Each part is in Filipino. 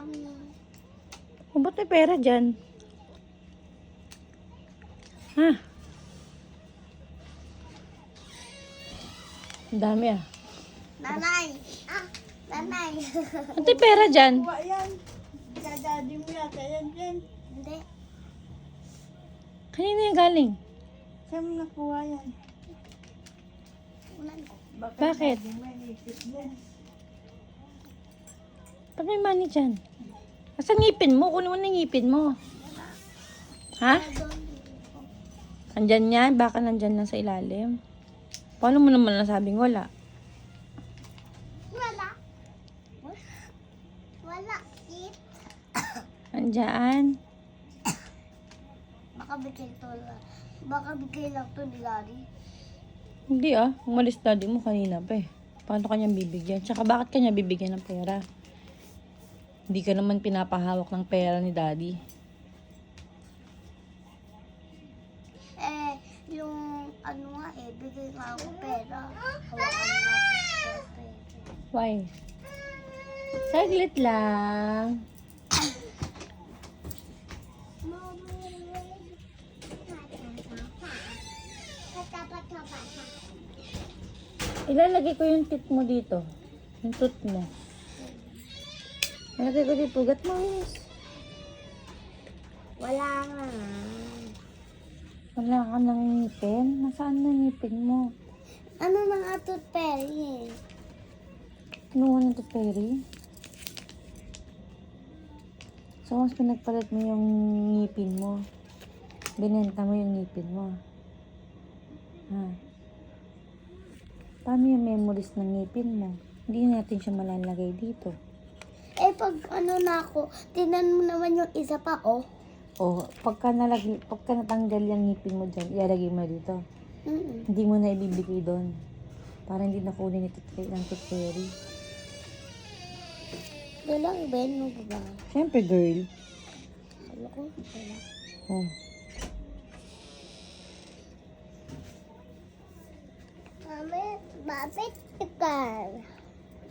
Mami. O, ba't may pera dyan? Ha? Ang dami ah. Nanay. Nanay. Ba't may pera dyan? Kuha yan. Dadadi mo yata yan dyan. Hindi. Kanina yung galing? Saan mo nakuha yan? Ulan ko. Bakit? Hindi mo inipit mo. Ba't may money dyan? Asa ngipin mo? Kunin mo na yung ngipin mo. Ha? Andyan yan? Baka nandyan lang sa ilalim. Paano mo naman nasabing wala? Wala. Wala. Eat. Andyan. Baka bigay to lang. Baka bigay lang to ni Larry. Hindi ah. Umalis daddy mo kanina pa eh. Paano kanya bibigyan? Tsaka bakit kanya bibigyan ng pera? Hindi ka naman pinapahawak ng pera ni daddy. Yung ano nga bigay nga ako pera. Hawakan nga ako pera. Why? Saglit lang. Ilalagay ko yung tit mo dito. Yung tooth mo. Ilalagay ko dito. Gat mo, miss. Wala nga. Wala ka ng ngipin? Nasaan na ngipin mo? Ano na nga to Perry? Kinuha ng tooth fairy? So, mas pinagpalit mo yung ngipin mo. Binenta mo yung ngipin mo. Ha? Paano yung memories ng ngipin mo? Hindi natin siya malalagay dito. Pag ano na ako, tinan mo naman yung isa pa, oh. O, pagka natanggal yung ngipin mo dyan, ilalagay mo dito. Hindi mo na ibibigay doon. Para hindi nakunin ng tooth fairy. Dalang Ben mo ba? Siyempre, girl. Alam ko, wala. Oh. Mami, bakit ikaw?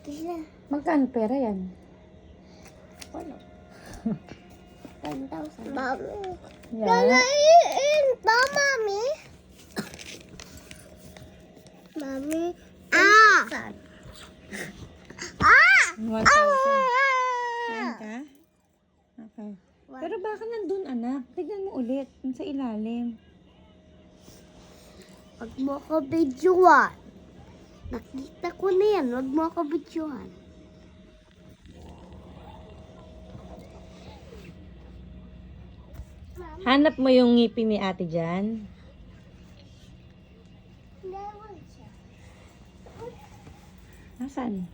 Kaya, Magkano pera yan? wala. 10,000. Mami. Yeah. Lalain ba, Mami? Mami. 1,000. Kain ka? Okay. Pero baka nandun, anak. Tignan mo ulit. Yung sa ilalim. Wag mo ako videoan. Nakita ko na yan. Wag mo ako videoan. Hanap mo yung ngipin ni ate dyan. Nasaan?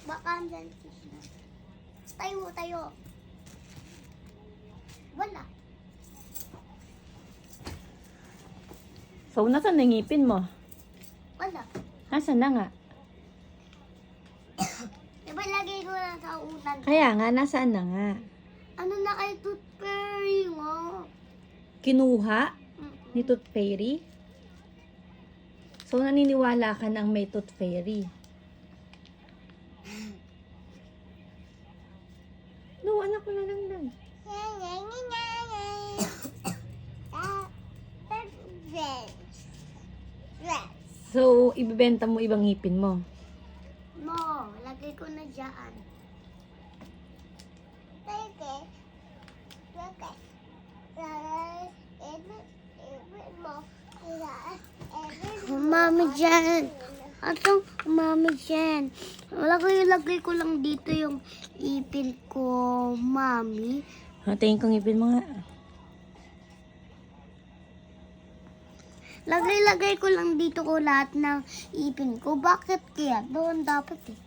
Baka andyan siya. Tayo. Wala. So, nasaan na yung ngipin mo? Wala. Nasaan na nga? Diba lagay ko na sa unan? Kaya nga, nasaan na nga? Ano na kay Tooth Fairy mo? Kinuha ni Tooth Fairy? So, naniniwala ka ng may Tooth Fairy? No, anak ko na lang. So, ibibenta mo ibang ngipin mo. Mo, lagay ko na dyan. Mami dyan. Atong mami dyan. Lagay ko lang dito yung ipin ko, mami. Tingin ko ngipin mo nga. Lagay ko lang dito ko lahat ng ipin ko. Bakit kaya? Doon dapat eh.